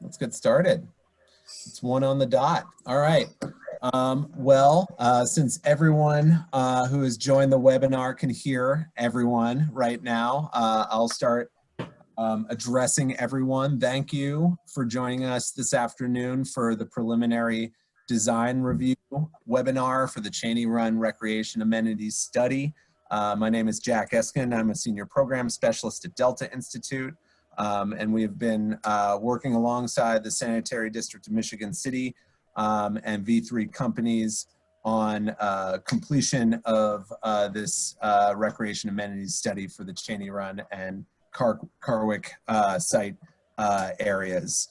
let's get started. It's 1 on the dot. All right. Since everyone who has joined the webinar can hear everyone right now, I'll start addressing everyone. Thank you for joining us this afternoon for the preliminary design review webinar for the Cheney Run Recreation Amenities Study. My name is Jack Eskin. I'm a senior program specialist at Delta Institute. And we have been working alongside the Sanitary District of Michigan City and V3 companies on completion of this recreation amenities study for the Cheney Run and Carwick site areas.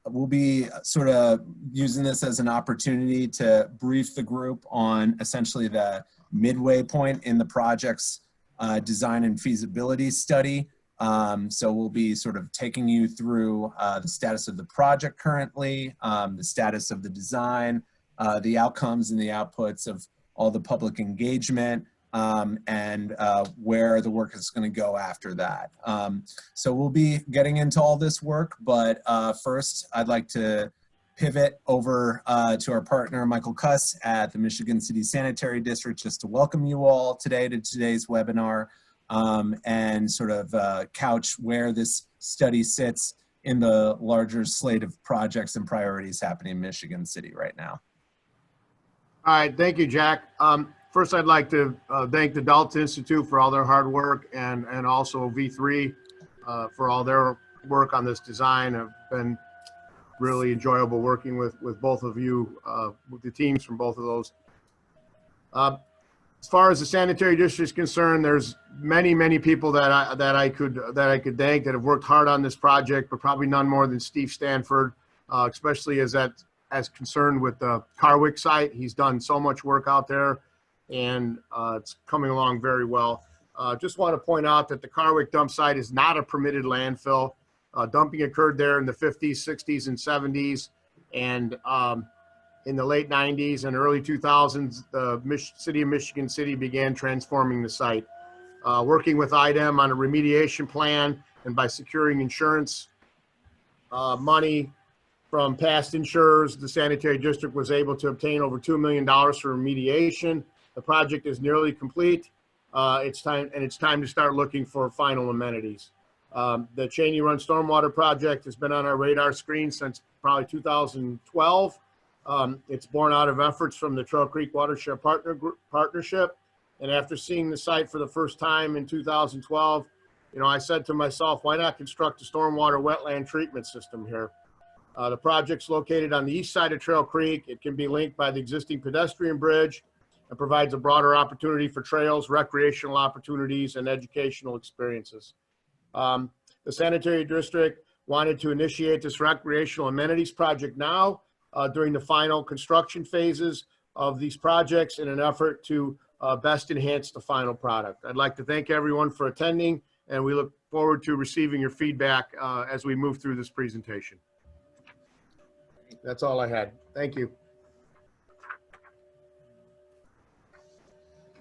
We'll be sort of using this as an opportunity to brief the group on essentially the midway point in the project's design and feasibility study. So we'll be sort of taking you through the status of the project currently, the status of the design, the outcomes and the outputs of all the public engagement, and where the work is going to go after that. So we'll be getting into all this work, but first I'd like to pivot over to our partner, Michael Kuss at the Michigan City Sanitary District, just to welcome you all today to today's webinar. And sort of couch where this study sits in the larger slate of projects and priorities happening in Michigan City right now. All right, thank you, Jack. First, I'd like to thank the Delta Institute for all their hard work and also V3 for all their work on this design. It's been really enjoyable working with both of you, with the teams from both of those. As far as the sanitary district is concerned, there's many people that I could thank that have worked hard on this project, but probably none more than Steve Stanford, especially as concerned with the Carwick site. He's done so much work out there, and it's coming along very well. Just want to point out that the Carwick dump site is not a permitted landfill. Dumping occurred there in the 50s, 60s, and 70s, and in the late 90s and early 2000s, the city of Michigan City began transforming the site. Working with IDEM on a remediation plan and by securing insurance money from past insurers, the sanitary district was able to obtain over $2 million for remediation. The project is nearly complete. It's time to start looking for final amenities. The Cheney Run Stormwater Project has been on our radar screen since probably 2012. It's born out of efforts from the Trail Creek Watershed Partnership. And after seeing the site for the first time in 2012, I said to myself, why not construct a stormwater wetland treatment system here? The project's located on the east side of Trail Creek. It can be linked by the existing pedestrian bridge and provides a broader opportunity for trails, recreational opportunities, and educational experiences. The sanitary district wanted to initiate this recreational amenities project now during the final construction phases of these projects in an effort to best enhance the final product. I'd like to thank everyone for attending, and we look forward to receiving your feedback as we move through this presentation. That's all I had. Thank you.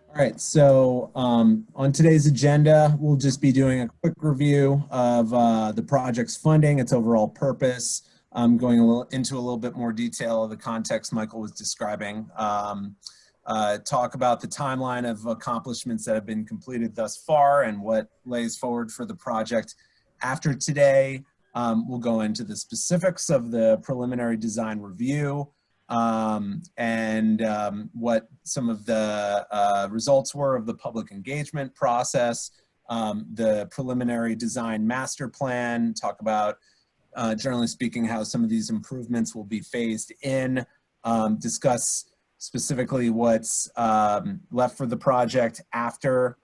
All right, so on today's agenda, we'll just be doing a quick review of the project's funding, its overall purpose, going into a little bit more detail of the context Michael was describing, talk about the timeline of accomplishments that have been completed thus far and what lays forward for the project after today. We'll go into the specifics of the preliminary design review and what some of the results were of the public engagement process, the preliminary design master plan, talk about generally speaking, how some of these improvements will be phased in, discuss specifically what's left for the project after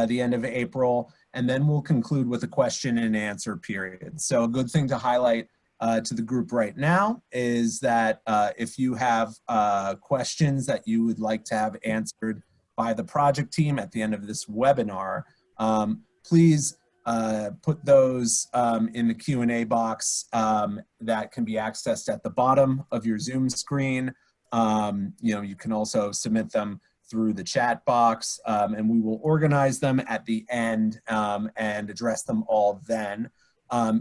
the end of April, and then we'll conclude with a question and answer period. So a good thing to highlight to the group right now is that if you have questions that you would like to have answered by the project team at the end of this webinar, please put those in the Q&A box that can be accessed at the bottom of your Zoom screen. You can also submit them through the chat box, and we will organize them at the end and address them all then.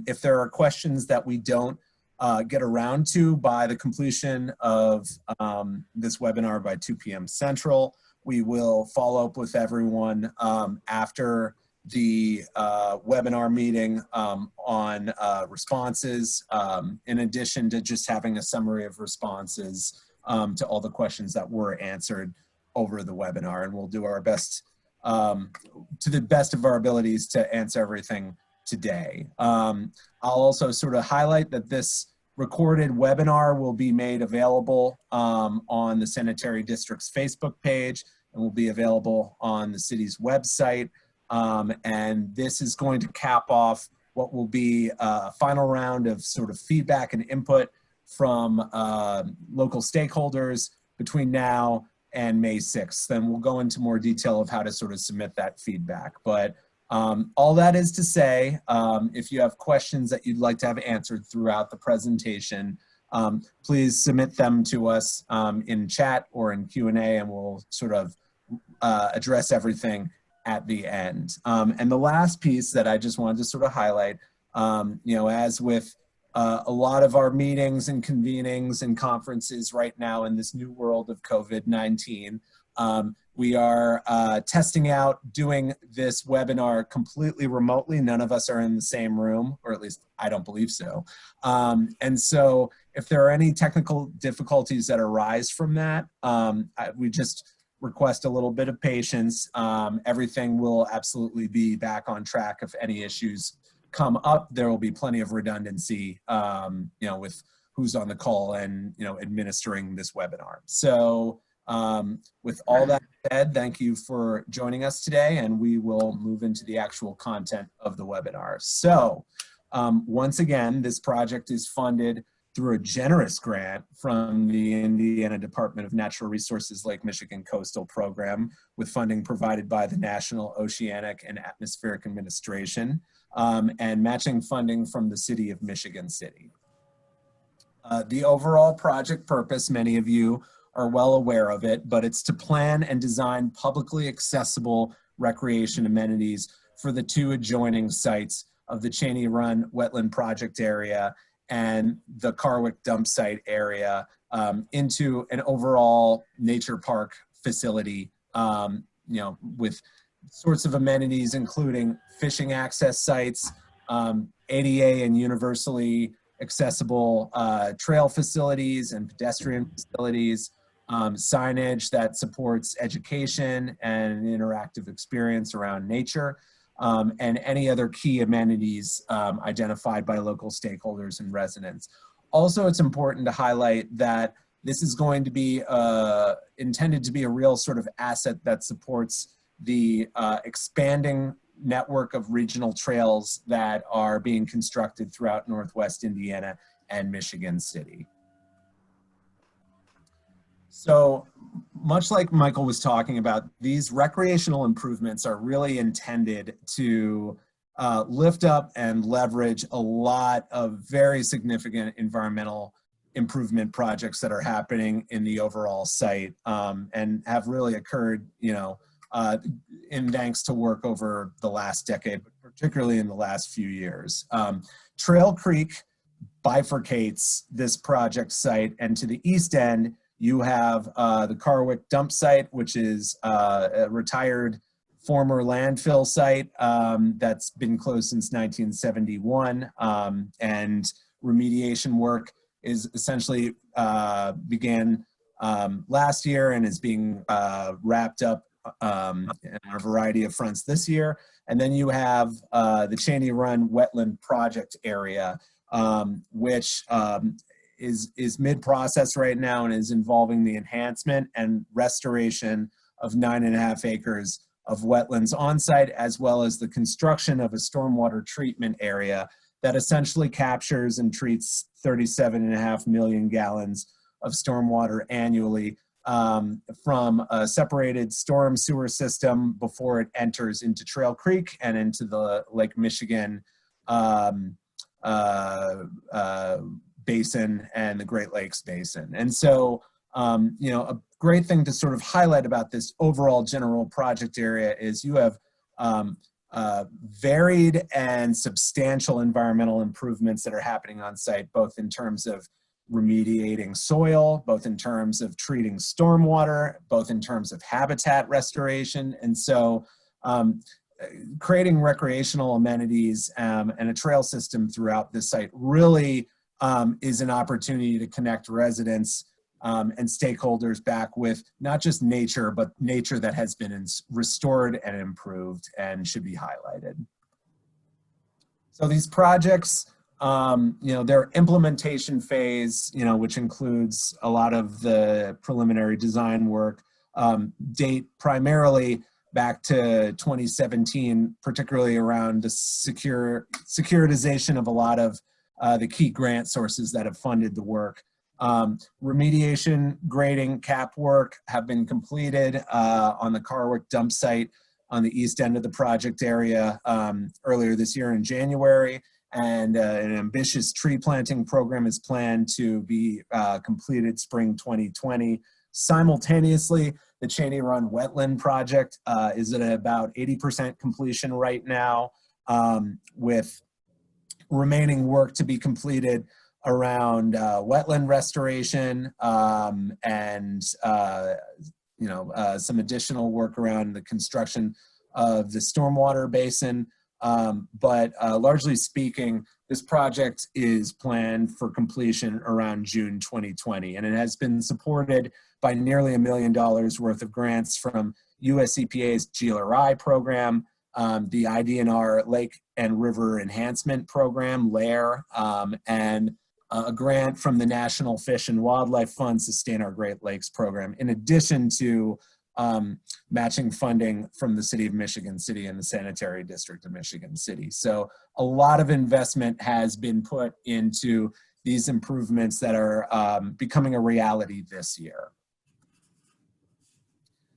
If there are questions that we don't get around to by the completion of this webinar by 2 p.m. Central, we will follow up with everyone after the webinar meeting on responses, in addition to just having a summary of responses to all the questions that were answered over the webinar. And we'll do our best, to the best of our abilities, to answer everything today. I'll also sort of highlight that this recorded webinar will be made available on the Sanitary District's Facebook page and will be available on the city's website. And this is going to cap off what will be a final round of sort of feedback and input from local stakeholders between now and May 6th. Then we'll go into more detail of how to sort of submit that feedback. But all that is to say, if you have questions that you'd like to have answered throughout the presentation, please submit them to us in chat or in Q&A, and we'll sort of address everything at the end. And the last piece that I just wanted to sort of highlight, you know, as with a lot of our meetings and convenings and conferences right now in this new world of COVID-19, we are testing out doing this webinar completely remotely. None of us are in the same room, or at least I don't believe so. And so if there are any technical difficulties that arise from that, we just request a little bit of patience. Everything will absolutely be back on track. If any issues come up, there will be plenty of redundancy, you know, with who's on the call and, you know, administering this webinar. So with all that said, thank you for joining us today, and we will move into the actual content of the webinar. So once again, this project is funded through a generous grant from the Indiana Department of Natural Resources Lake Michigan Coastal Program, with funding provided by the National Oceanic and Atmospheric Administration, and matching funding from the City of Michigan City. The overall project purpose, many of you are well aware of it, but it's to plan and design publicly accessible recreation amenities for the 2 adjoining sites of the Cheney Run Wetland Project area and the Carwick Dump Site area into an overall nature park facility, you know, with sorts of amenities including fishing access sites, ADA and universally accessible trail facilities and pedestrian facilities, signage that supports education and an interactive experience around nature, and any other key amenities identified by local stakeholders and residents. Also, it's important to highlight that this is going to be intended to be a real sort of asset that supports the expanding network of regional trails that are being constructed throughout Northwest Indiana and Michigan City. So much like Michael was talking about, these recreational improvements are really intended to lift up and leverage a lot of very significant environmental improvement projects that are happening in the overall site, and have really occurred, you know, in thanks to work over the last decade, but particularly in the last few years. Trail Creek bifurcates this project site, and to the east end, you have the Carwick Dump Site, which is a retired former landfill site that's been closed since 1971, and remediation work is essentially began last year and is being wrapped up on a variety of fronts this year. And then you have the Cheney Run Wetland Project area, which is mid-process right now and is involving the enhancement and restoration of 9.5 acres of wetlands on site, as well as the construction of a stormwater treatment area that essentially captures and treats 37.5 million gallons of stormwater annually from a separated storm sewer system before it enters into Trail Creek and into the Lake Michigan basin and the Great Lakes basin. And so, you know, a great thing to sort of highlight about this overall general project area is you have varied and substantial environmental improvements that are happening on site, both in terms of remediating soil, both in terms of treating stormwater, both in terms of habitat restoration. And so creating recreational amenities and a trail system throughout this site really is an opportunity to connect residents and stakeholders back with not just nature, but nature that has been restored and improved and should be highlighted. So these projects, their implementation phase, which includes a lot of the preliminary design work, date primarily back to 2017, particularly around the securitization of a lot of the key grant sources that have funded the work. Remediation, grading, cap work have been completed on the Carwick dump site on the east end of the project area earlier this year in January, and an ambitious tree planting program is planned to be completed spring 2020. Simultaneously, the Cheney Run wetland project is at about 80% completion right now, with remaining work to be completed around wetland restoration and some additional work around the construction of the stormwater basin. But largely speaking, this project is planned for completion around June 2020, and it has been supported by nearly $1 million worth of grants from US EPA's GLRI program, the IDNR Lake and River Enhancement Program, LAIR, and a grant from the National Fish and Wildlife Fund Sustain Our Great Lakes program, in addition to matching funding from the City of Michigan City and the Sanitary District of Michigan City. So a lot of investment has been put into these improvements that are becoming a reality this year.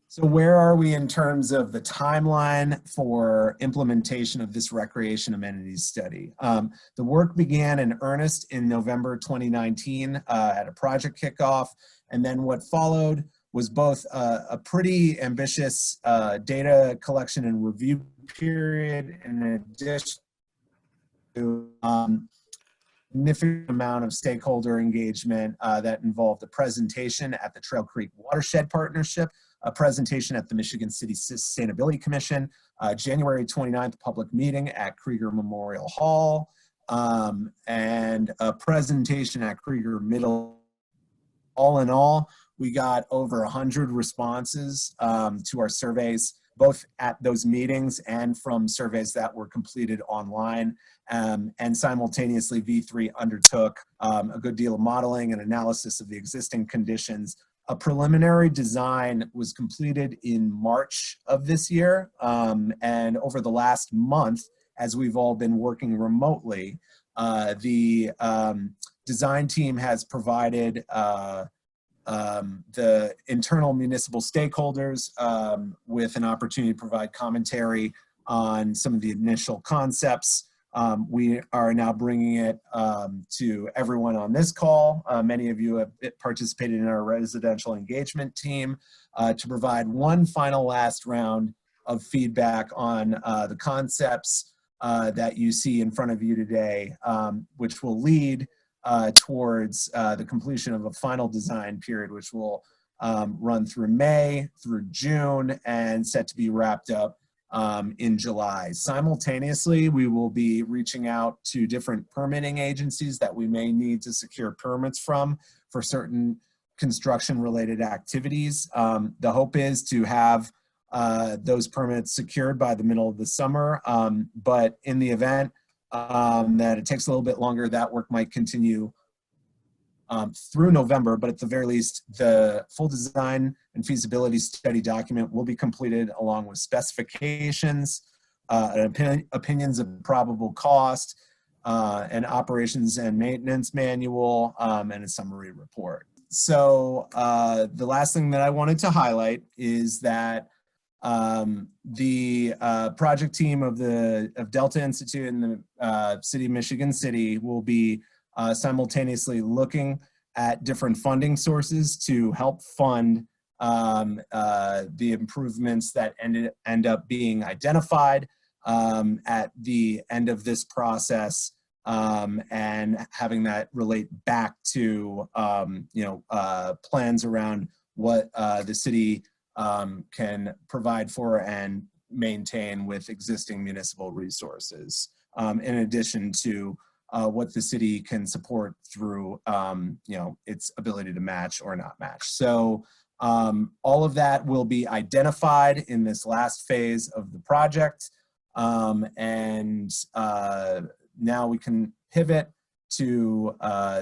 So where are we in terms of the timeline for implementation of this recreation amenities study? The work began in earnest in November 2019 at a project kickoff, and then what followed was both a pretty ambitious data collection and review period, in addition to significant amount of stakeholder engagement that involved a presentation at the Trail Creek Watershed Partnership, a presentation at the Michigan City Sustainability Commission, January 29th public meeting at Krueger Memorial Hall, and a presentation at Krueger Middle. All in all, we got over 100 responses to our surveys, both at those meetings and from surveys that were completed online. And simultaneously, V3 undertook a good deal of modeling and analysis of the existing conditions. A preliminary design was completed in March of this year, and over the last month, as we've all been working remotely, the design team has provided the internal municipal stakeholders with an opportunity to provide commentary on some of the initial concepts. We are now bringing it to everyone on this call. Many of you have participated in our residential engagement team to provide one final last round of feedback on the concepts that you see in front of you today, which will lead towards the completion of a final design period, which will run through May, through June, and set to be wrapped up in July. Simultaneously, we will be reaching out to different permitting agencies that we may need to secure permits from for certain construction-related activities. The hope is to have those permits secured by the middle of the summer, but in the event that it takes a little bit longer, that work might continue through November, but at the very least, the full design and feasibility study document will be completed along with specifications, opinions of probable cost, an operations and maintenance manual, and a summary report. So the last thing that I wanted to highlight is that the project team of Delta Institute and the City of Michigan City will be simultaneously looking at different funding sources to help fund the improvements that end up being identified. at the end of this process, and having that relate back to plans around what the city can provide for and maintain with existing municipal resources, in addition to what the city can support through its ability to match or not match. So all of that will be identified in this last phase of the project. Now we can pivot to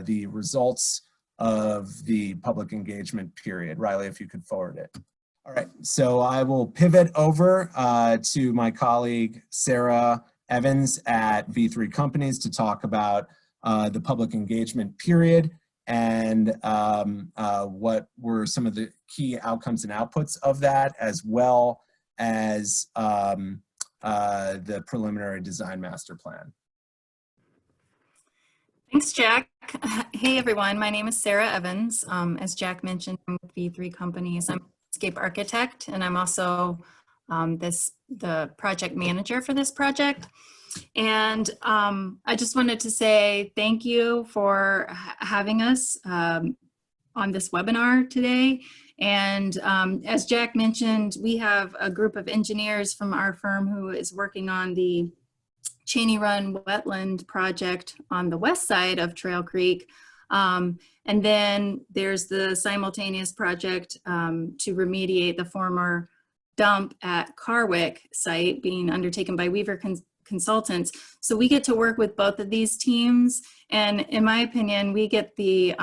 the results of the public engagement period. Riley, if you could forward it. All right, so I will pivot over to my colleague, Sarah Evans at V3 Companies, to talk about the public engagement period and what were some of the key outcomes and outputs of that, as well as the preliminary design master plan. Thanks, Jack. Hey, everyone. My name is Sarah Evans. As Jack mentioned, I'm with V3 Companies. I'm a landscape architect, and I'm also the project manager for this project. And I just wanted to say thank you for having us on this webinar today. And as Jack mentioned, we have a group of engineers from our firm who is working on the Cheney Run wetland project on the west side of Trail Creek. And then there's the simultaneous project to remediate the former dump at Carwick site being undertaken by Weaver Consultants. So we get to work with both of these teams. And in my opinion, we get the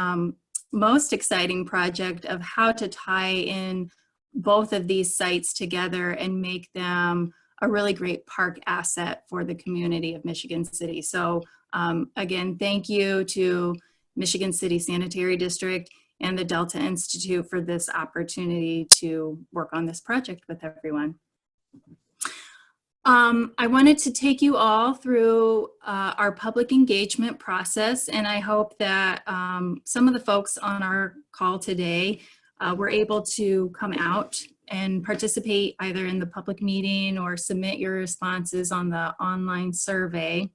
most exciting project of how to tie in both of these sites together and make them a really great park asset for the community of Michigan City. So again, thank you to Michigan City Sanitary District and the Delta Institute for this opportunity to work on this project with everyone. I wanted to take you all through our public engagement process, and I hope that some of the folks on our call today were able to come out and participate either in the public meeting or submit your responses on the online survey.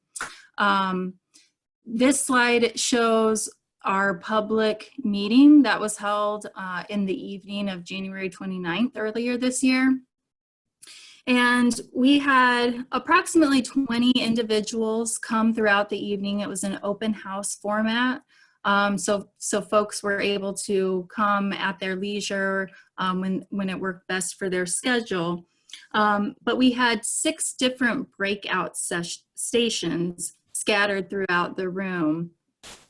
This slide shows our public meeting that was held in the evening of January 29th earlier this year. And we had approximately 20 individuals come throughout the evening. It was an open house format. So folks were able to come at their leisure when it worked best for their schedule. But we had 6 different breakout stations scattered throughout the room.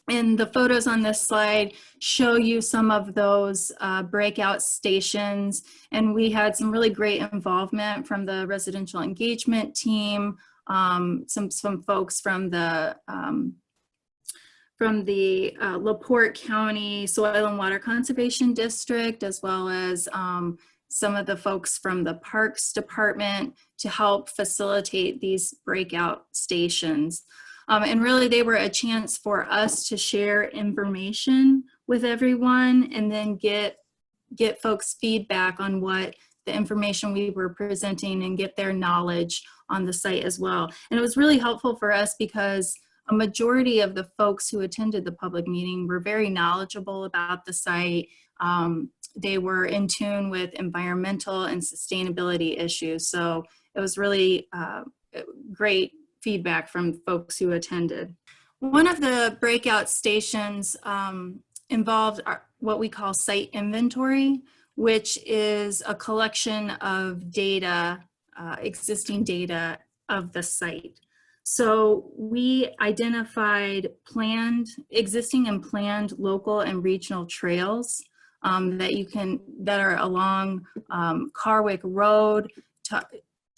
And the photos on this slide show you some of those breakout stations. And we had some really great involvement from the residential engagement team, some folks from the LaPorte County Soil and Water Conservation District, as well as some of the folks from the Parks Department to help facilitate these breakout stations. And really they were a chance for us to share information with everyone and then get folks feedback on what the information we were presenting and get their knowledge on the site as well. And it was really helpful for us because a majority of the folks who attended the public meeting were very knowledgeable about the site. They were in tune with environmental and sustainability issues. So it was really great feedback from folks who attended. One of the breakout stations involved what we call site inventory, which is a collection of data, existing data of the site. So we identified existing and planned local and regional trails that are along Carwick Road,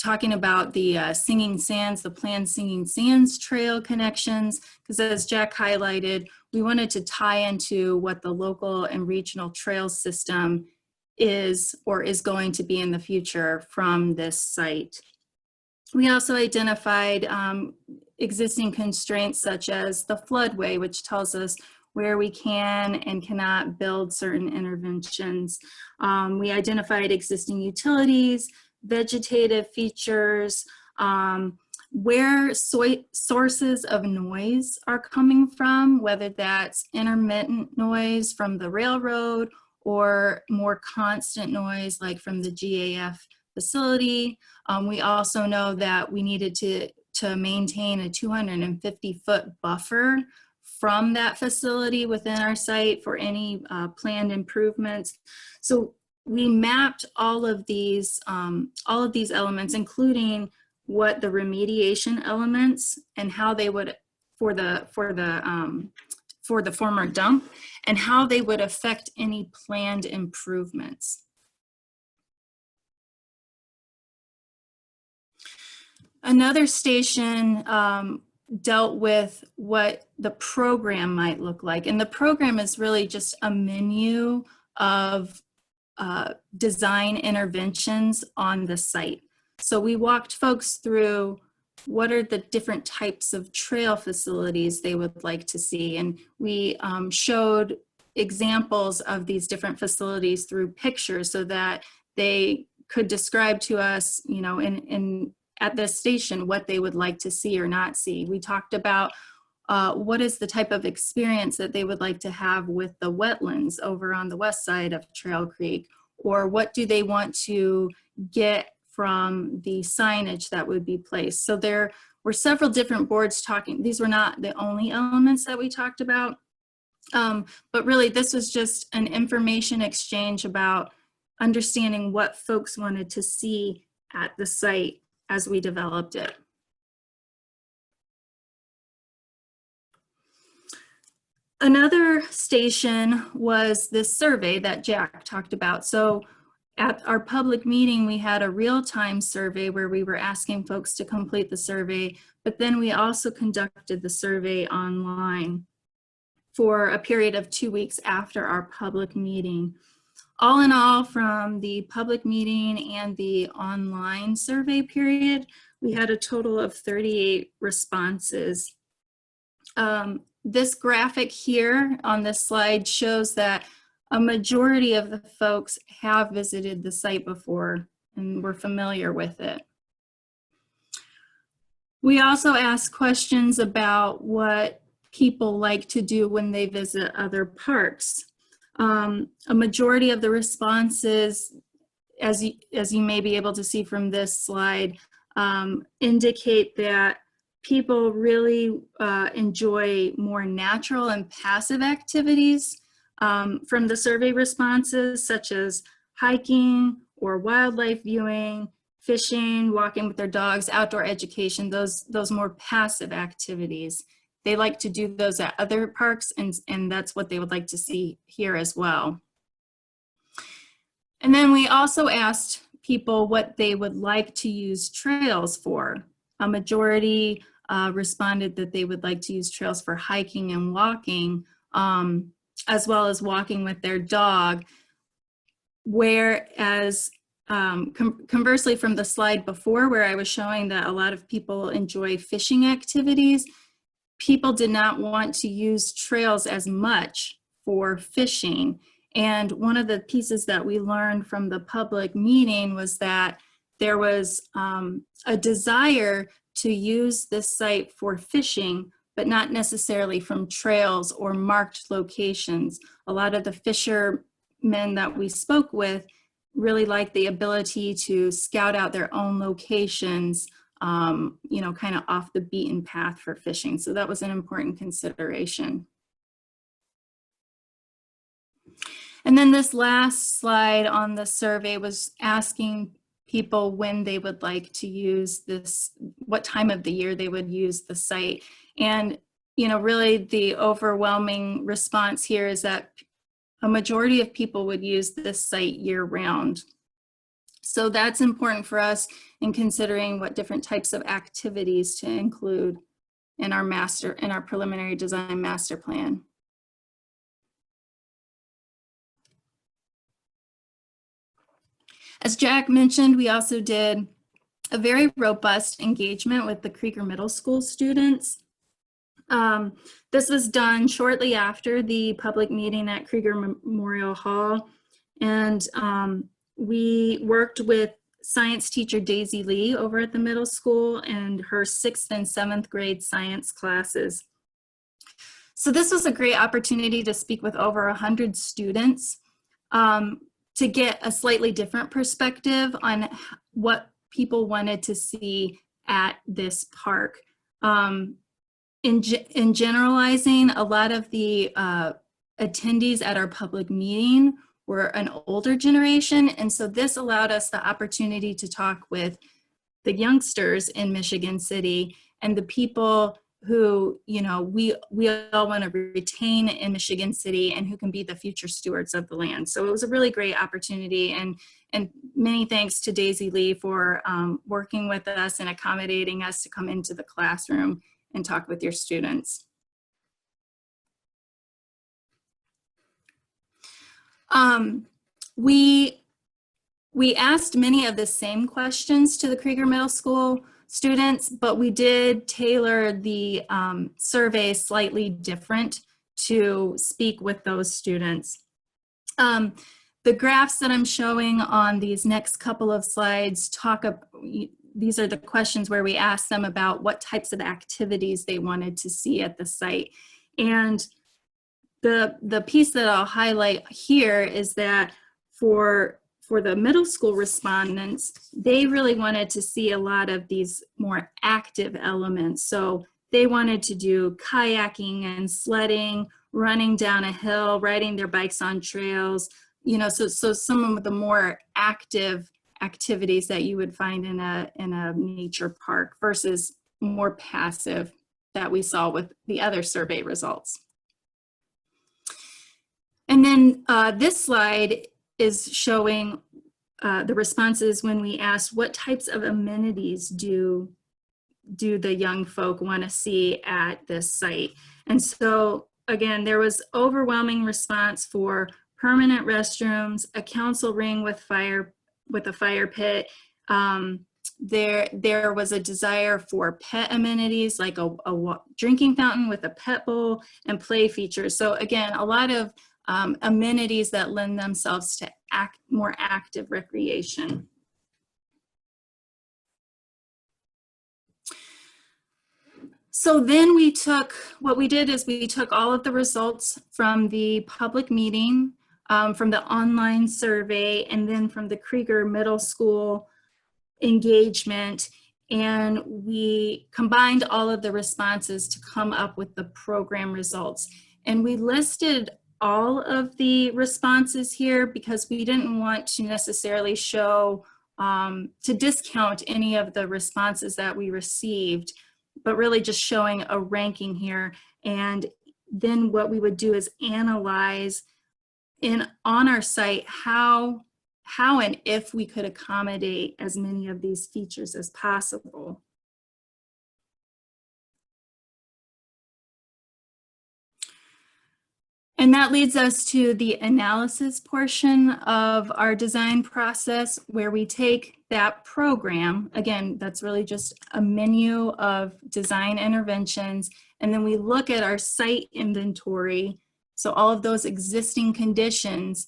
talking about the Singing Sands, the planned Singing Sands trail connections, because as Jack highlighted, we wanted to tie into what the local and regional trail system is or is going to be in the future from this site. We also identified existing constraints such as the floodway, which tells us where we can and cannot build certain interventions. We identified existing utilities, vegetative features, where sources of noise are coming from, whether that's intermittent noise from the railroad or more constant noise like from the GAF facility. We also know that we needed to maintain a 250-foot buffer from that facility within our site for any planned improvements. So we mapped all of these elements, including what the remediation elements and how they would for the former dump and how they would affect any planned improvements. Another station dealt with what the program might look like. And the program is really just a menu of design interventions on the site. So we walked folks through what are the different types of trail facilities they would like to see. And we showed examples of these different facilities through pictures so that they could describe to us, you know, at this station, what they would like to see or not see. We talked about what is the type of experience that they would like to have with the wetlands over on the west side of Trail Creek, or what do they want to get from the signage that would be placed. So there were several different boards talking. These were not the only elements that we talked about, but really this was just an information exchange about understanding what folks wanted to see at the site as we developed it. Another station was this survey that Jack talked about. So at our public meeting, we had a real-time survey where we were asking folks to complete the survey, but then we also conducted the survey online for a period of 2 weeks after our public meeting. All in all, from the public meeting and the online survey period, we had a total of 38 responses. This graphic here on this slide shows that a majority of the folks have visited the site before and were familiar with it. We also asked questions about what people like to do when they visit other parks. A majority of the responses, as you may be able to see from this slide, indicate that people really enjoy more natural and passive activities from the survey responses, such as hiking or wildlife viewing, fishing, walking with their dogs, outdoor education, those more passive activities. They like to do those at other parks, and that's what they would like to see here as well. And then we also asked people what they would like to use trails for. A majority responded that they would like to use trails for hiking and walking, as well as walking with their dog. Whereas conversely from the slide before, where I was showing that a lot of people enjoy fishing activities, people did not want to use trails as much for fishing. And one of the pieces that we learned from the public meeting was that there was a desire to use this site for fishing, but not necessarily from trails or marked locations. A lot of the fishermen that we spoke with really liked the ability to scout out their own locations, you know, kind of off the beaten path for fishing. So that was an important consideration. And then this last slide on the survey was asking people when they would like to use this, what time of the year they would use the site. And, you know, really the overwhelming response here is that a majority of people would use this site year round. So that's important for us in considering what different types of activities to include in our preliminary design master plan. As Jack mentioned, we also did a very robust engagement with the Krueger Middle School students. This was done shortly after the public meeting at Krueger Memorial Hall, and we worked with science teacher Daisy Lee over at the middle school and her 6th and 7th grade science classes. So this was a great opportunity to speak with over 100 students to get a slightly different perspective on what people wanted to see at this park. In generalizing, a lot of the attendees at our public meeting were an older generation, and so this allowed us the opportunity to talk with the youngsters in Michigan City and the people who, you know, we all want to retain in Michigan City and who can be the future stewards of the land. So it was a really great opportunity, and many thanks to Daisy Lee for working with us and accommodating us to come into the classroom and talk with your students. We asked many of the same questions to the Krueger Middle School students, but we did tailor the survey slightly different to speak with those students. The graphs that I'm showing on these next couple of slides these are the questions where we asked them about what types of activities they wanted to see at the site. And the piece that I'll highlight here is that for the middle school respondents, they really wanted to see a lot of these more active elements. So they wanted to do kayaking and sledding, running down a hill, riding their bikes on trails, you know, so some of the more active activities that you would find in a nature park versus more passive that we saw with the other survey results. And then this slide is showing the responses when we asked what types of amenities do the young folk want to see at this site. And so again, there was overwhelming response for permanent restrooms, a council ring with a fire pit. There was a desire for pet amenities like a drinking fountain with a pet bowl and play features. So again, a lot of amenities that lend themselves to more active recreation. So then what we did is we took all of the results from the public meeting, from the online survey, and then from the Krueger Middle School engagement, and we combined all of the responses to come up with the program results. And we listed all of the responses here because we didn't want to necessarily show, to discount any of the responses that we received, but really just showing a ranking here. And then what we would do is analyze on our site how and if we could accommodate as many of these features as possible. And that leads us to the analysis portion of our design process, where we take that program, again, that's really just a menu of design interventions, and then we look at our site inventory, so all of those existing conditions,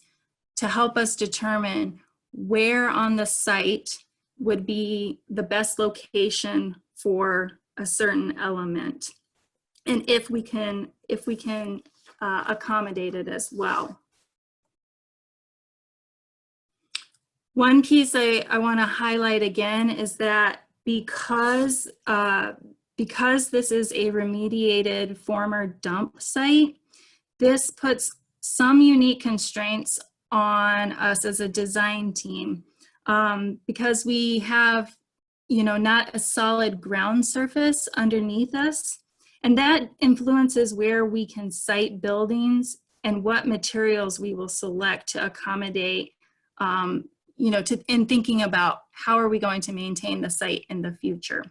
to help us determine where on the site would be the best location for a certain element, and if we can accommodate it as well. One piece I want to highlight again is that because this is a remediated former dump site, this puts some unique constraints on us as a design team, because we have, you know, not a solid ground surface underneath us. And that influences where we can site buildings and what materials we will select to accommodate, you know, in thinking about how are we going to maintain the site in the future.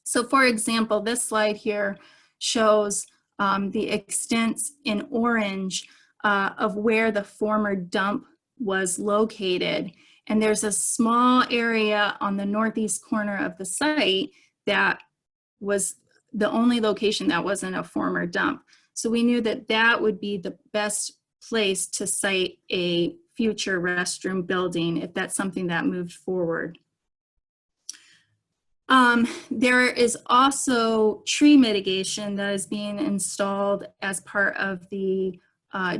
So for example, this slide here shows the extents in orange of where the former dump was located. And there's a small area on the northeast corner of the site that was the only location that wasn't a former dump. So we knew that that would be the best place to site a future restroom building if that's something that moved forward. There is also tree mitigation that is being installed as part of the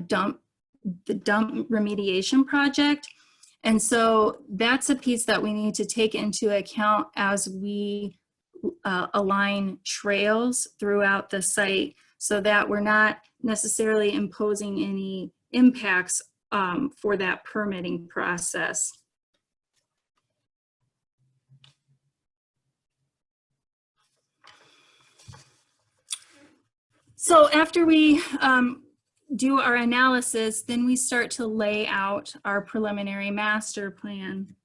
dump remediation project. And so that's a piece that we need to take into account as we align trails throughout the site, so that we're not necessarily imposing any impacts for that permitting process. So after we do our analysis, then we start to lay out our preliminary master plan.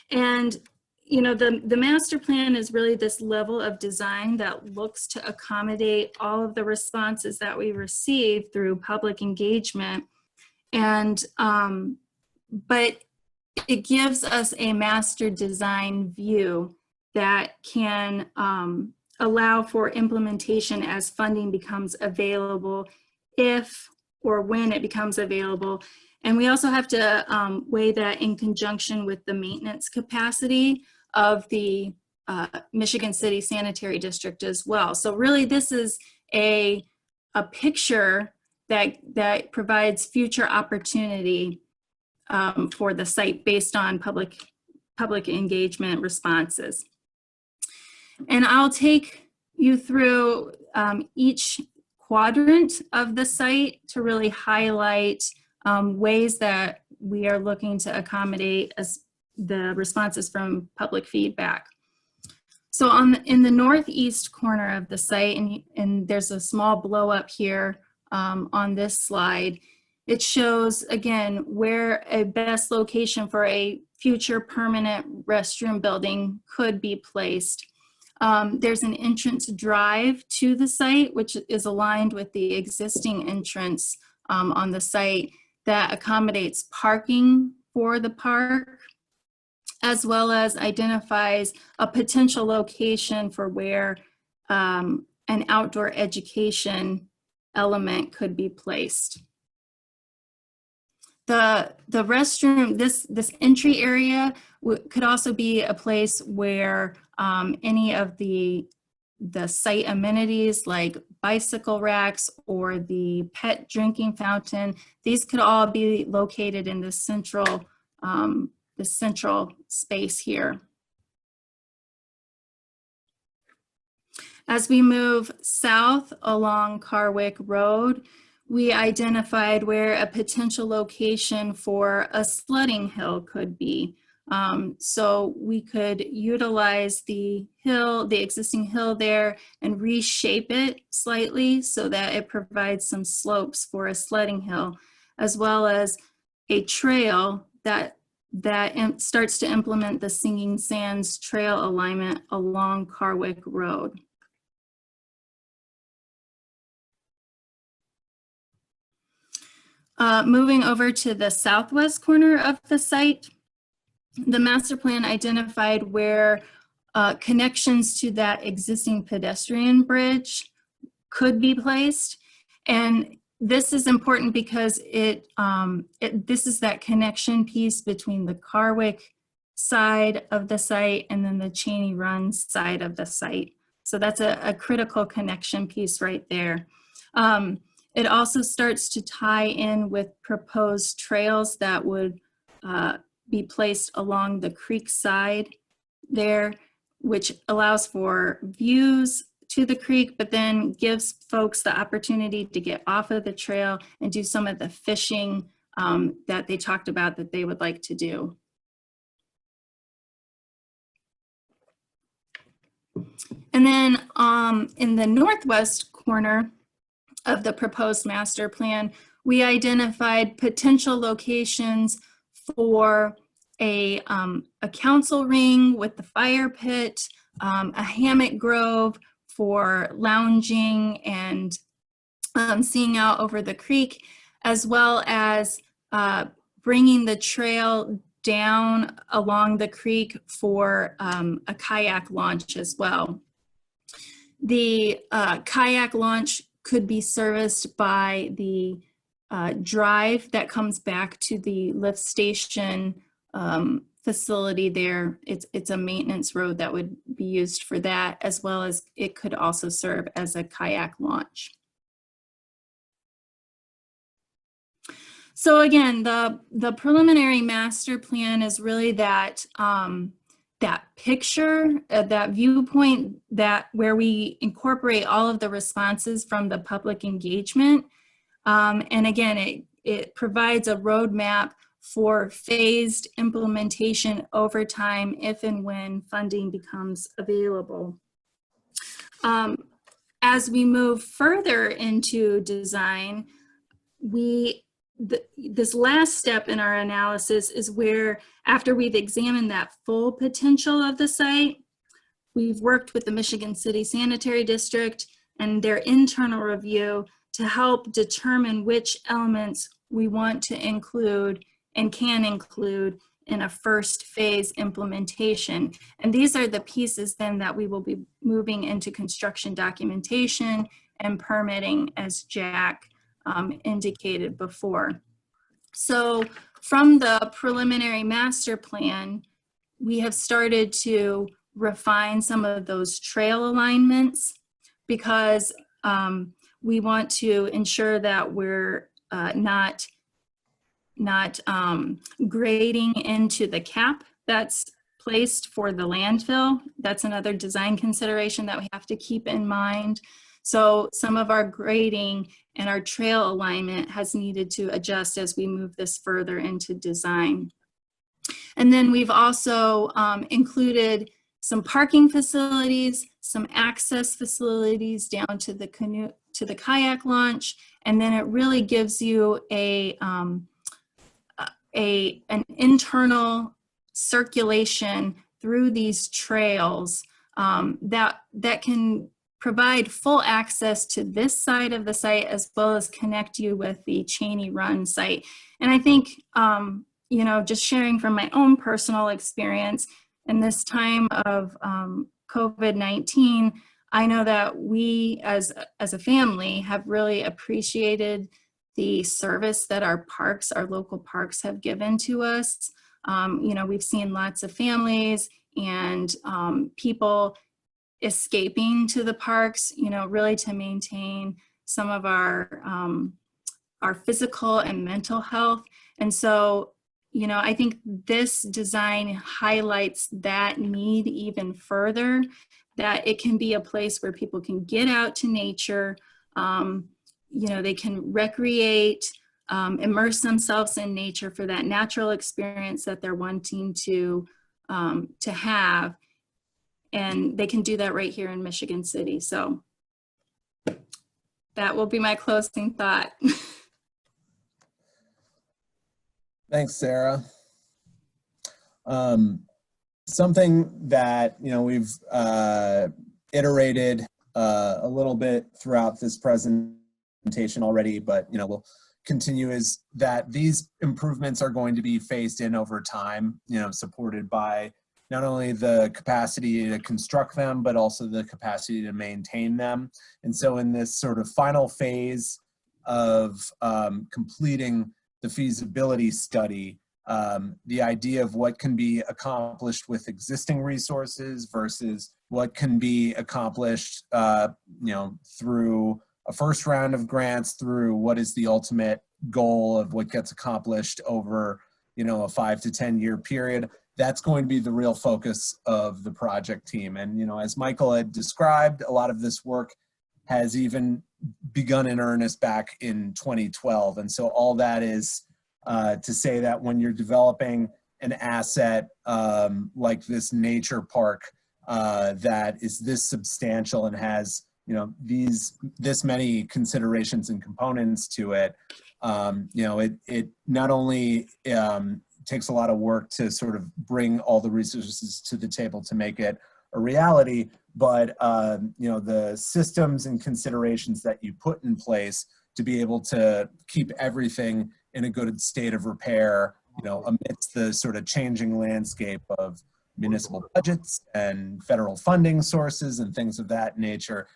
And you know, the master plan is really this level of design that looks to accommodate all of the responses that we receive through public engagement. And but it gives us a master design view that can allow for implementation as funding becomes available, if or when it becomes available. And we also have to weigh that in conjunction with the maintenance capacity of the Michigan City Sanitary District as well. So really this is a picture that provides future opportunity for the site based on public engagement responses. And I'll take you through each quadrant of the site to really highlight ways that we are looking to accommodate as the responses from public feedback. So in the northeast corner of the site, and there's a small blow up here on this slide, it shows again where a best location for a future permanent restroom building could be placed. There's an entrance drive to the site, which is aligned with the existing entrance on the site that accommodates parking for the park, as well as identifies a potential location for where an outdoor education element could be placed. The restroom, this entry area could also be a place where any of the site amenities like bicycle racks or the pet drinking fountain, these could all be located in the central space here. As we move south along Carwick Road, we identified where a potential location for a sledding hill could be. So we could utilize the hill, the existing hill there, and reshape it slightly so that it provides some slopes for a sledding hill, as well as a trail that starts to implement the Singing Sands trail alignment along Carwick Road. Moving over to the southwest corner of the site, the master plan identified where connections to that existing pedestrian bridge could be placed. And this is important because this is that connection piece between the Carwick side of the site and then the Cheney Run side of the site. So that's a critical connection piece right there. It also starts to tie in with proposed trails that would be placed along the creek side there, which allows for views to the creek, but then gives folks the opportunity to get off of the trail and do some of the fishing that they talked about that they would like to do. And then in the northwest corner of the proposed master plan, we identified potential locations for a council ring with the fire pit, a hammock grove for lounging and seeing out over the creek, as well as bringing the trail down along the creek for a kayak launch as well. The kayak launch could be serviced by the drive that comes back to the lift station facility there. It's a maintenance road that would be used for that, as well as it could also serve as a kayak launch. So again, the preliminary master plan is really that that picture, that viewpoint, that where we incorporate all of the responses from the public engagement. And again, it provides a roadmap for phased implementation over time if and when funding becomes available. As we move further into design, this last step in our analysis is where, after we've examined that full potential of the site, we've worked with the Michigan City Sanitary District and their internal review to help determine which elements we want to include and can include in a first phase implementation. And these are the pieces then that we will be moving into construction documentation and permitting, as Jack indicated before. So from the preliminary master plan, we have started to refine some of those trail alignments, because we want to ensure that we're not grading into the cap that's placed for the landfill. That's another design consideration that we have to keep in mind. So some of our grading and our trail alignment has needed to adjust as we move this further into design. And then we've also included some parking facilities, some access facilities down to the canoe, to the kayak launch, and then it really gives you an internal circulation through these trails that can provide full access to this side of the site, as well as connect you with the Cheney Run site. And I think, you know, just sharing from my own personal experience in this time of COVID-19, I know that we as a family have really appreciated the service that our parks, our local parks, have given to us. You know, we've seen lots of families and people escaping to the parks, you know, really to maintain some of our physical and mental health. And so, you know, I think this design highlights that need even further, that it can be a place where people can get out to nature, you know, they can recreate, immerse themselves in nature for that natural experience that they're wanting to have. And they can do that right here in Michigan City. So that will be my closing thought. Thanks, Sarah. Something that, you know, we've iterated a little bit throughout this presentation already, but, you know, we'll continue, is that these improvements are going to be phased in over time, you know, supported by not only the capacity to construct them, but also the capacity to maintain them. And so in this sort of final phase of completing the feasibility study, the idea of what can be accomplished with existing resources versus what can be accomplished, you know, through a first round of grants, through what is the ultimate goal of what gets accomplished over, you know, a 5 to 10 year period. That's going to be the real focus of the project team. And, you know, as Michael had described, a lot of this work has even begun in earnest back in 2012. And so all that is to say that when you're developing an asset like this nature park that is this substantial and has, you know, this many considerations and components to it, you know, it not only takes a lot of work to sort of bring all the resources to the table to make it a reality, but you know, the systems and considerations that you put in place to be able to keep everything in a good state of repair, you know, amidst the sort of changing landscape of municipal budgets and federal funding sources and things of that nature,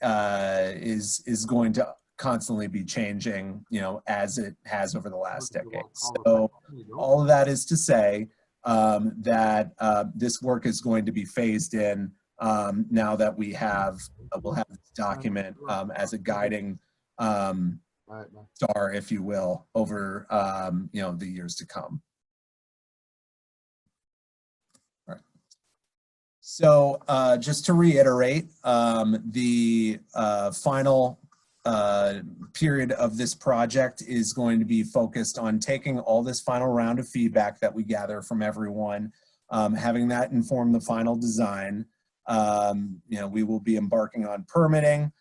is going to constantly be changing, you know, as it has over the last decade. So all of that is to say, that this work is going to be phased in now that we'll have this document as a guiding star, if you will, over the years to come. All right. So just to reiterate, the final period of this project is going to be focused on taking all this final round of feedback that we gather from everyone, having that inform the final design. We will be embarking on permitting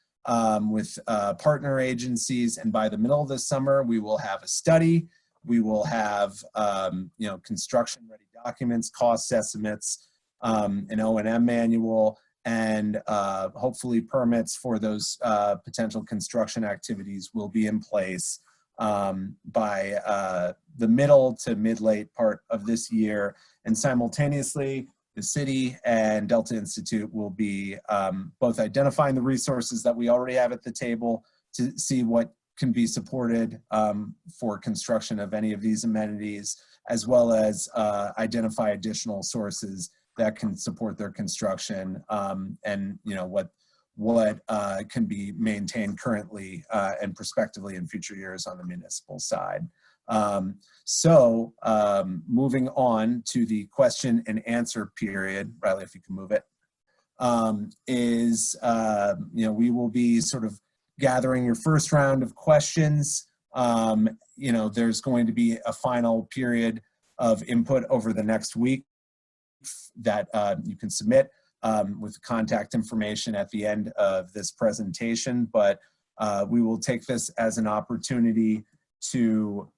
with partner agencies, and by the middle of the summer, we will have a study. We will have construction-ready documents, cost estimates, an O&M manual, and hopefully permits for those potential construction activities will be in place by the middle to mid-late part of this year. And simultaneously, the city and Delta Institute will be both identifying the resources that we already have at the table to see what can be supported for construction of any of these amenities, as well as identify additional sources that can support their construction, and what can be maintained currently and prospectively in future years on the municipal side. Moving on to the question and answer period, Riley, if you can move it, we will be sort of gathering your first round of questions. There's going to be a final period of input over the next week that you can submit with contact information at the end of this presentation, but we will take this as an opportunity to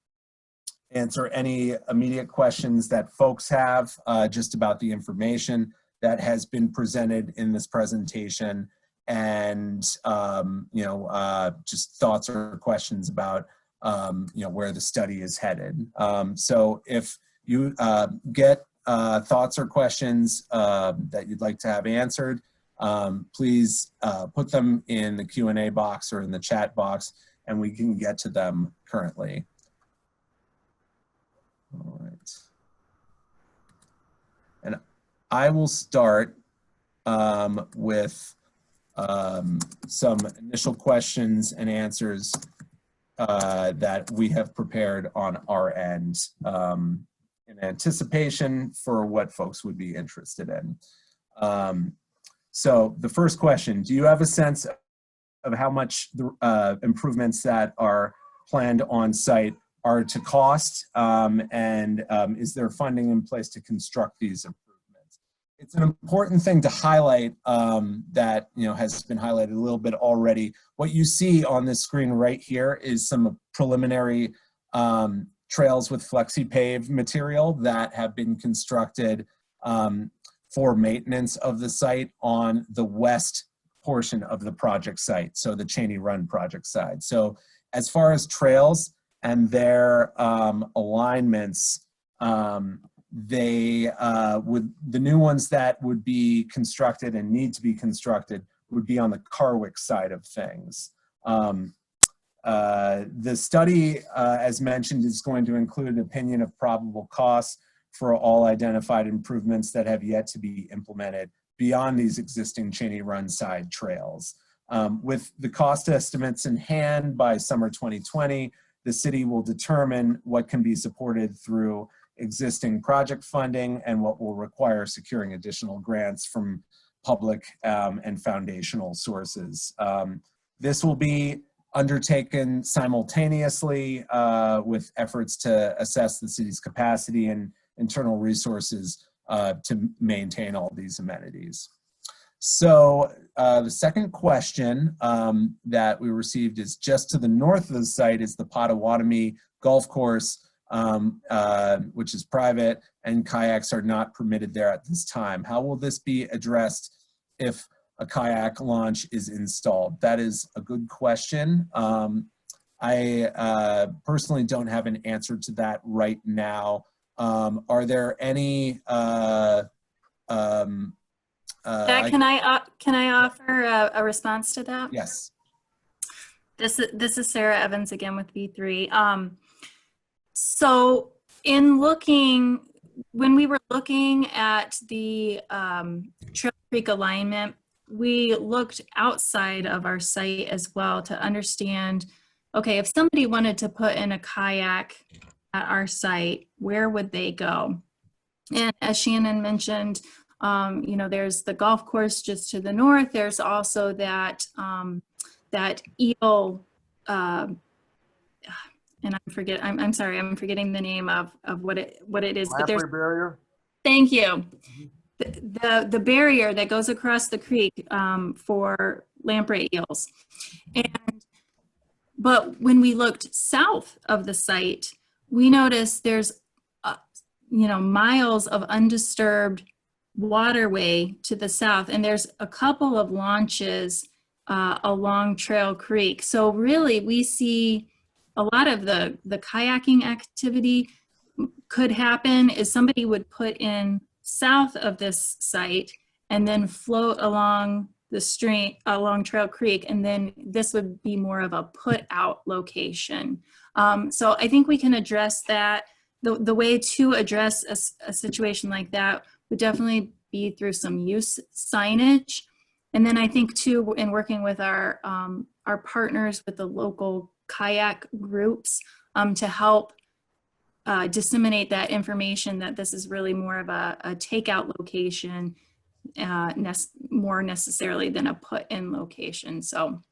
answer any immediate questions that folks have just about the information that has been presented in this presentation, and just thoughts or questions about where the study is headed. So if you get thoughts or questions that you'd like to have answered, please put them in the Q&A box or in the chat box, and we can get to them currently. All right. And I will start with some initial questions and answers that we have prepared on our end in anticipation for what folks would be interested in. So the first question, do you have a sense of how much the improvements that are planned on site are to cost, and is there funding in place to construct these improvements? It's an important thing to highlight that has been highlighted a little bit already. What you see on this screen right here is some preliminary trails with flexi-pave material that have been constructed for maintenance of the site on the west portion of the project site, so the Cheney Run project side. So as far as trails and their alignments, the new ones that would be constructed and need to be constructed would be on the Carwick side of things. The study, as mentioned, is going to include an opinion of probable costs for all identified improvements that have yet to be implemented beyond these existing Cheney Run side trails. With the cost estimates in hand by summer 2020, the city will determine what can be supported through existing project funding and what will require securing additional grants from public and foundational sources. This will be undertaken simultaneously with efforts to assess the city's capacity and internal resources to maintain all these amenities. So the second question that we received is, just to the north of the site is the Potawatomi Golf Course, which is private, and kayaks are not permitted there at this time. How will this be addressed if a kayak launch is installed? That is a good question. I personally don't have an answer to that right now. Are there any can I offer a response to that? Yes. This is Sarah Evans again with V3. So in looking, when we were looking at the Trail Creek alignment, we looked outside of our site as well to understand, okay, if somebody wanted to put in a kayak at our site, where would they go? And as Shannon mentioned, you know, there's the golf course just to the north. There's also that that eel, and I'm sorry, I'm forgetting the name of what it is. But there's barrier. Thank you. The barrier that goes across the creek for lamprey eels. But when we looked south of the site, we noticed there's you know, miles of undisturbed waterway to the south, and there's a couple of launches along Trail Creek. So really, we see a lot of the kayaking activity could happen is somebody would put in south of this site and then float along the stream along Trail Creek, and then this would be more of a put out location. So I think we can address that. The way to address a situation like that would definitely be through some use signage. And then I think too, in working with our partners with the local kayak groups to help disseminate that information that this is really more of a takeout location, more necessarily than a put-in location. So,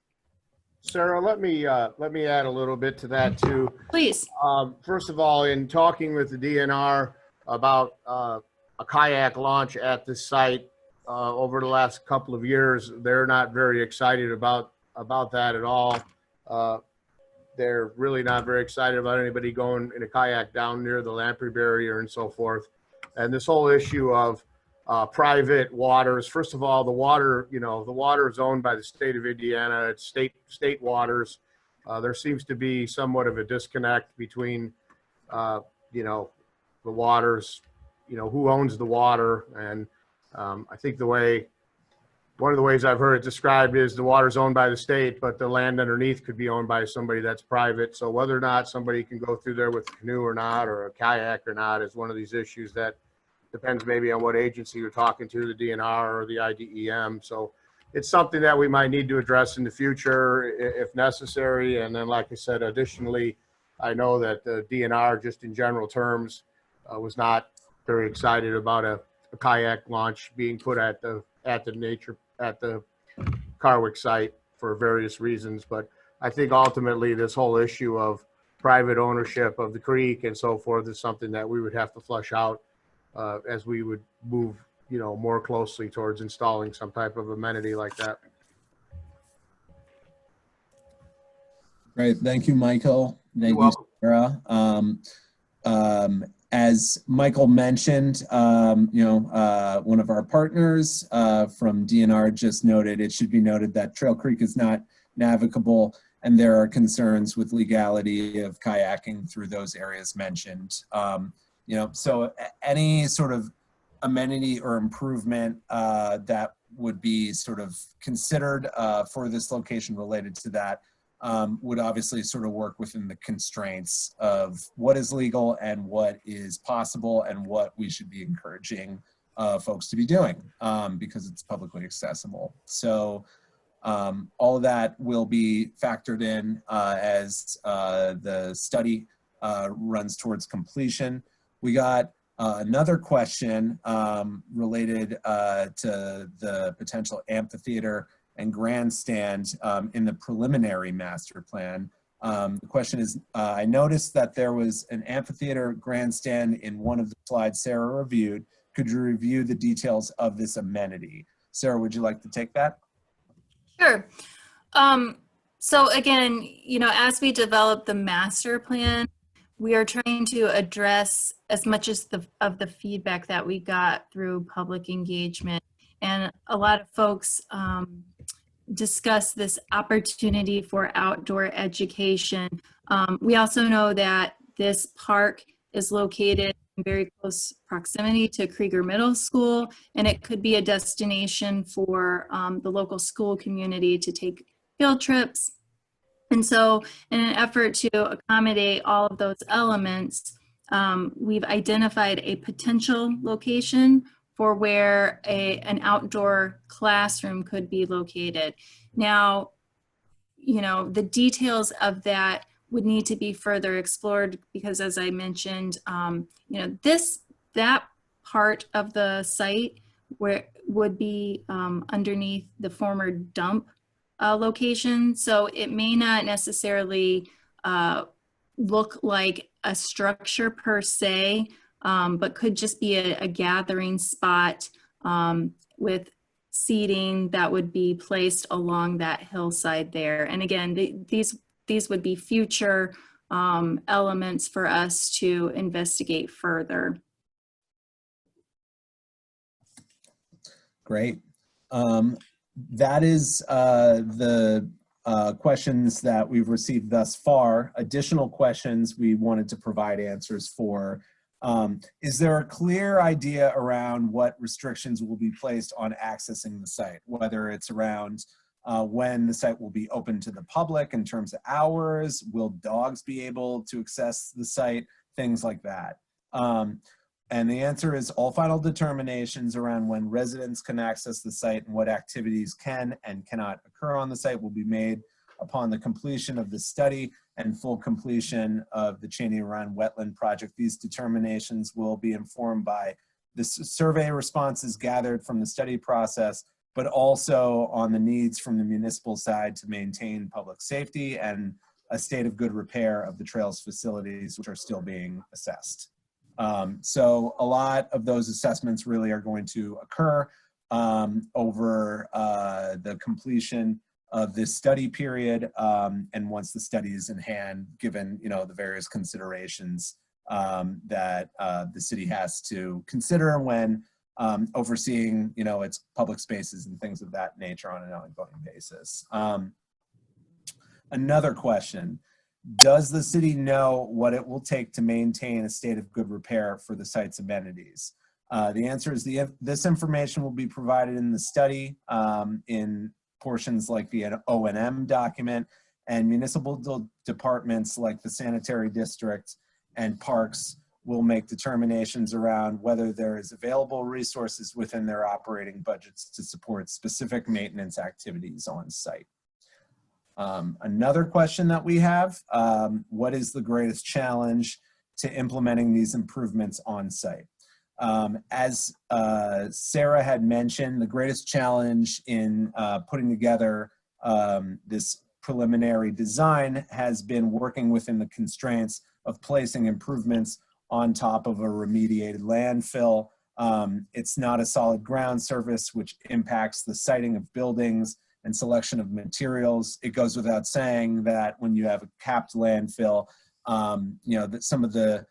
Sarah, let me add a little bit to that too. Please. First of all, in talking with the DNR about a kayak launch at this site over the last couple of years, they're not very excited about that at all. They're really not very excited about anybody going in a kayak down near the lamprey barrier and so forth. And this whole issue of private waters. First of all, the water, you know, the water is owned by the state of Indiana. It's state waters. There seems to be somewhat of a disconnect between, you know, the waters, you know, who owns the water. And I think one of the ways I've heard it described is the water's owned by the state, but the land underneath could be owned by somebody that's private. So whether or not somebody can go through there with a canoe or not, or a kayak or not, is one of these issues that depends maybe on what agency you're talking to, the DNR or the IDEM. So it's something that we might need to address in the future if necessary. And then, like I said, additionally, I know that the DNR, just in general terms, was not very excited about a kayak launch being put at the Carwick site for various reasons. But I think ultimately this whole issue of private ownership of the creek and so forth is something that we would have to flush out as we would move, you know, more closely towards installing some type of amenity like that. Great, thank you, Michael. Thank you, Sarah. As Michael mentioned, you know, one of our partners from DNR just noted, it should be noted that Trail Creek is not navigable, and there are concerns with legality of kayaking through those areas mentioned. You know, so any sort of amenity or improvement that would be sort of considered for this location related to that would obviously sort of work within the constraints of what is legal and what is possible and what we should be encouraging folks to be doing because it's publicly accessible. So all of that will be factored in as the study runs towards completion. We got another question related to the potential amphitheater and grandstand in the preliminary master plan. The question is, I noticed that there was an amphitheater grandstand in one of the slides Sarah reviewed. Could you review the details of this amenity? Sarah, would you like to take that? Sure. So again, you know, as we develop the master plan, we are trying to address as much as of the feedback that we got through public engagement. And a lot of folks discuss this opportunity for outdoor education. We also know that this park is located in very close proximity to Krueger Middle School, and it could be a destination for the local school community to take field trips. And so in an effort to accommodate all of those elements, we've identified a potential location for where an outdoor classroom could be located. Now, you know, the details of that would need to be further explored because, as I mentioned, you know, that part of the site where would be underneath the former dump location. So it may not necessarily look like a structure per se, but could just be a gathering spot with seating that would be placed along that hillside there. And again, these would be future elements for us to investigate further. Great. That is the questions that we've received thus far. Additional questions we wanted to provide answers for. Is there a clear idea around what restrictions will be placed on accessing the site, whether it's around when the site will be open to the public in terms of hours, will dogs be able to access the site, things like that? And the answer is all final determinations around when residents can access the site and what activities can and cannot occur on the site will be made upon the completion of the study and full completion of the Cheney Run Wetland Project. These determinations will be informed by the survey responses gathered from the study process, but also on the needs from the municipal side to maintain public safety and a state of good repair of the trails facilities, which are still being assessed. So a lot of those assessments really are going to occur over the completion of this study period, and once the study is in hand, given the various considerations that the city has to consider when overseeing its public spaces and things of that nature on an ongoing basis. Another question. Does the city know what it will take to maintain a state of good repair for the site's amenities? The answer is this information will be provided in the study in portions like the O&M document, and municipal departments like the Sanitary District and Parks will make determinations around whether there is available resources within their operating budgets to support specific maintenance activities on site. Another question that we have, what is the greatest challenge to implementing these improvements on site? As Sarah had mentioned, the greatest challenge in putting together this preliminary design has been working within the constraints of placing improvements on top of a remediated landfill. It's not a solid ground surface, which impacts the siting of buildings and selection of materials. It goes without saying that when you have a capped landfill, that some of the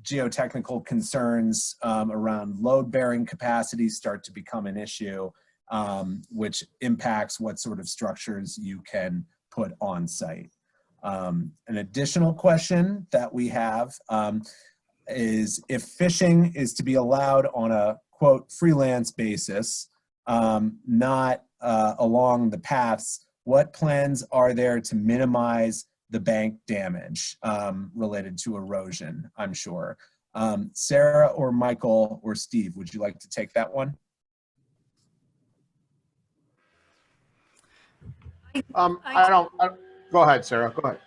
geotechnical concerns around load-bearing capacity start to become an issue, which impacts what sort of structures you can put on site. An additional question that we have is if fishing is to be allowed on a, quote, freelance basis, not along the paths, what plans are there to minimize the bank damage related to erosion, I'm sure. Sarah or Michael or Steve, would you like to take that one? Go ahead, Sarah, go ahead.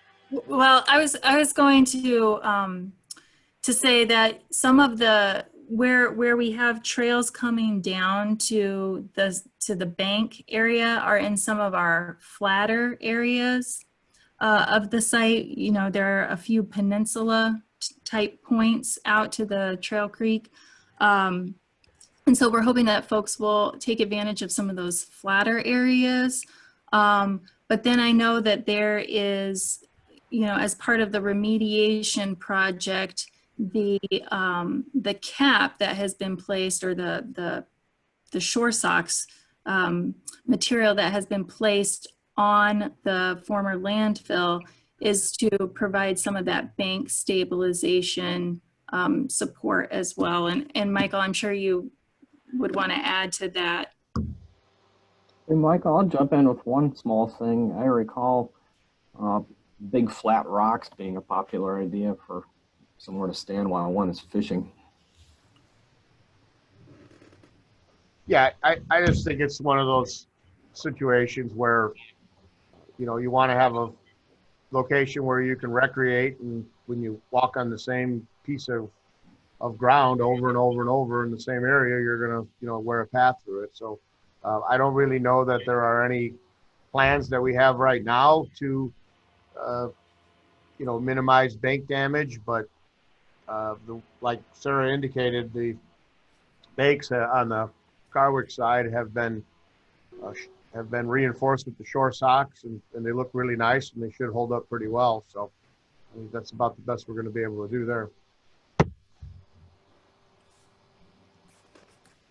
Well, I was going to say that some of the where we have trails coming down to the bank area are in some of our flatter areas of the site. There are a few peninsula type points out to the Trail Creek. And so we're hoping that folks will take advantage of some of those flatter areas. But then I know that there is, as part of the remediation project, the cap that has been placed, or the shore socks material that has been placed on the former landfill is to provide some of that bank stabilization support as well. And Michael, I'm sure you would want to add to that. Hey, Michael, I'll jump in with one small thing. I recall big flat rocks being a popular idea for somewhere to stand while one is fishing. Yeah, I just think it's one of those situations where, you know, you want to have a location where you can recreate, and when you walk on the same piece of ground over and over and over in the same area, you're going to, you know, wear a path through it. So I don't really know that there are any plans that we have right now to, you know, minimize bank damage, but like Sarah indicated, the banks on the Carwick side have been reinforced with the shore socks, and they look really nice, and they should hold up pretty well. So I think that's about the best we're going to be able to do there.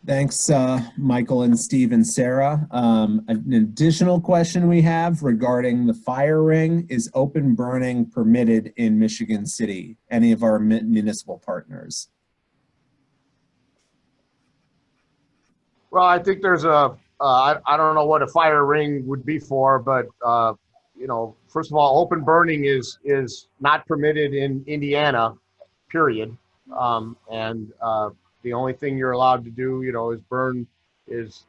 Thanks, Michael and Steve and Sarah. An additional question we have regarding the fire ring: is open burning permitted in Michigan City? Any of our municipal partners? Well, I think there's I don't know what a fire ring would be for, but you know, first of all, open burning is not permitted in Indiana, period. And the only thing you're allowed to do, you know, is burn is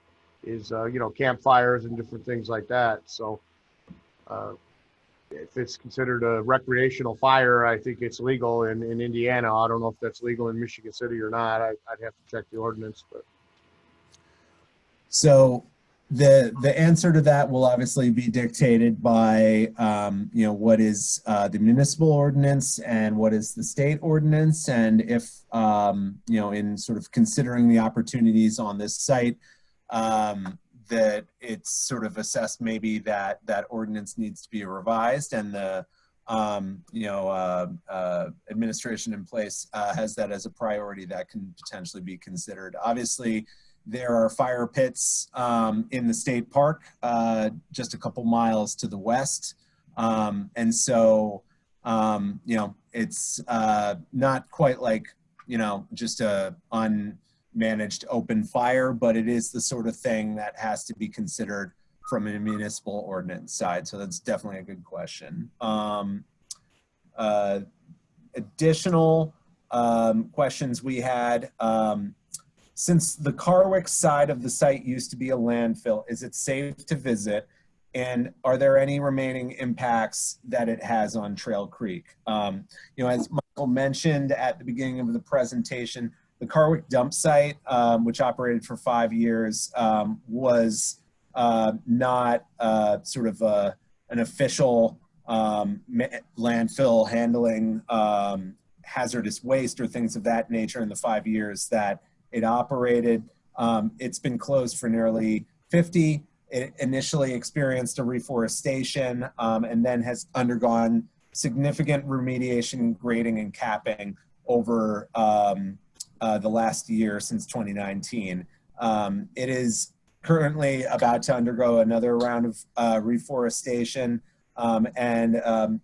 you know, campfires and different things like that. So if it's considered a recreational fire, I think it's legal in Indiana. I don't know if that's legal in Michigan City or not. I'd have to check the ordinance, but. So the answer to that will obviously be dictated by you know, what is the municipal ordinance and what is the state ordinance, and if you know, in sort of considering the opportunities on this site, that it's sort of assessed maybe that ordinance needs to be revised, and the you know, administration in place has that as a priority that can potentially be considered. Obviously, there are fire pits in the state park just a couple miles to the west. And so, you know, it's not quite like, you know, just a unmanaged open fire, but it is the sort of thing that has to be considered from a municipal ordinance side. So that's definitely a good question. Additional questions we had. Since the Carwick side of the site used to be a landfill, is it safe to visit? And are there any remaining impacts that it has on Trail Creek? You know, as Michael mentioned at the beginning of the presentation, the Carwick dump site, which operated for 5 years, was not sort of an official landfill handling hazardous waste or things of that nature in the 5 years that it operated. It's been closed for nearly 50. It initially experienced a reforestation and then has undergone significant remediation, grading, and capping over the last year since 2019. It is currently about to undergo another round of reforestation. And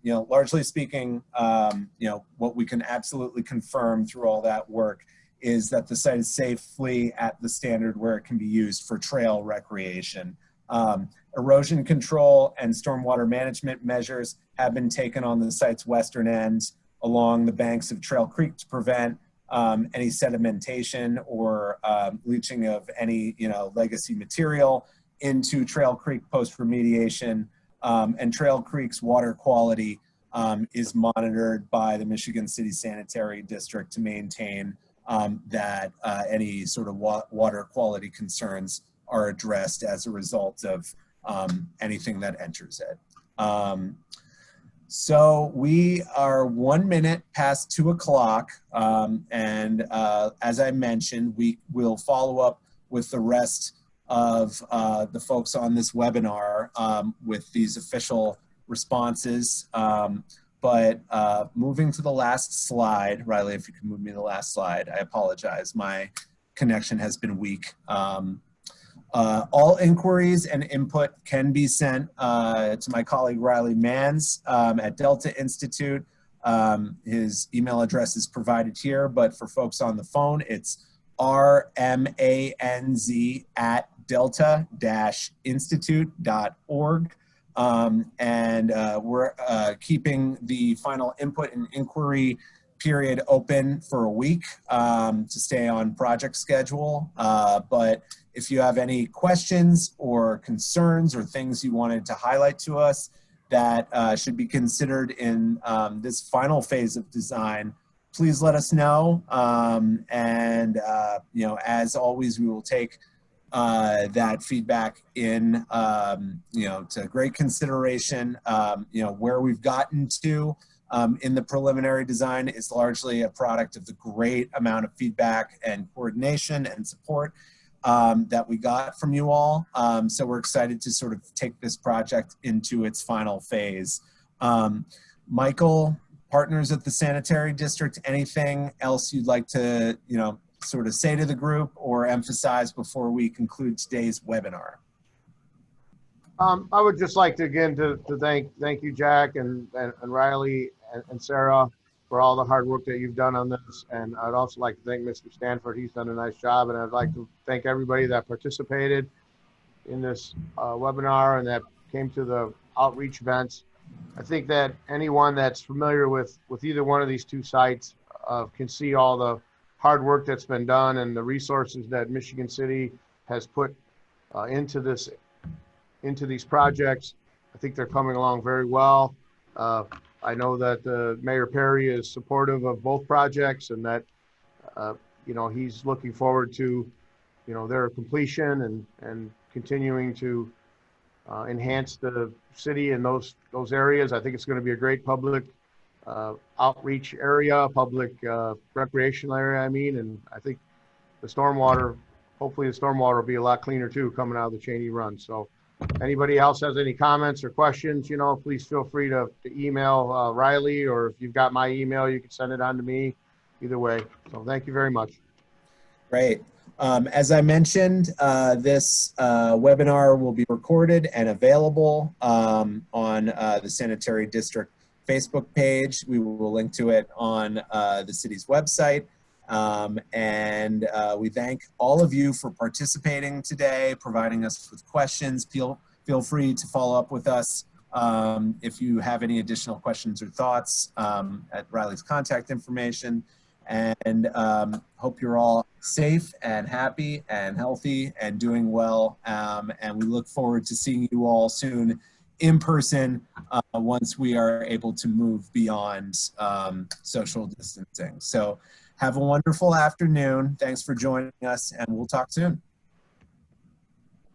you know, largely speaking, you know, what we can absolutely confirm through all that work is that the site is safely at the standard where it can be used for trail recreation. Erosion control and stormwater management measures have been taken on the site's western end along the banks of Trail Creek to prevent any sedimentation or leaching of any, you know, legacy material into Trail Creek post remediation. And Trail Creek's water quality is monitored by the Michigan City Sanitary District to maintain that any sort of water quality concerns are addressed as a result of anything that enters it. So we are 1 minute past 2 o'clock, and as I mentioned, we will follow up with the rest of the folks on this webinar with these official responses. But moving to the last slide, Riley, if you can move me to the last slide, I apologize. My connection has been weak. All inquiries and input can be sent to my colleague Riley Manns at Delta Institute. His email address is provided here, but for folks on the phone, it's rmanz@delta-institute.org. We're keeping the final input and inquiry period open for a week to stay on project schedule. But if you have any questions or concerns or things you wanted to highlight to us that should be considered in this final phase of design, please let us know. You know, as always, we will take that feedback in, you know, to great consideration. You know, where we've gotten to in the preliminary design is largely a product of the great amount of feedback and coordination and support that we got from you all. So we're excited to sort of take this project into its final phase. Michael, partners at the Sanitary District, anything else you'd like to, you know, sort of say to the group or emphasize before we conclude today's webinar? I would just like to again to thank you, Jack and Riley and Sarah, for all the hard work that you've done on this. And I'd also like to thank Mr. Stanford. He's done a nice job. And I'd like to thank everybody that participated in this webinar and that came to the outreach events. I think that anyone that's familiar with either one of these two sites can see all the hard work that's been done and the resources that Michigan City has put into these projects. I think they're coming along very well. I know that Mayor Perry is supportive of both projects, and that you know, he's looking forward to, you know, their completion and continuing to enhance the city in those areas. I think it's going to be a great public outreach area, public recreational area, I mean, and I think the stormwater, hopefully the stormwater will be a lot cleaner too coming out of the Cheney Run. So anybody else has any comments or questions, you know, please feel free to email Riley, or if you've got my email, you can send it on to me. Either way. So thank you very much. Great. As I mentioned, this webinar will be recorded and available on the Sanitary District Facebook page. We will link to it on the city's website. We thank all of you for participating today, providing us with questions. Feel free to follow up with us if you have any additional questions or thoughts at Riley's contact information. And hope you're all safe and happy and healthy and doing well. And we look forward to seeing you all soon in person once we are able to move beyond social distancing. So have a wonderful afternoon. Thanks for joining us, and we'll talk soon.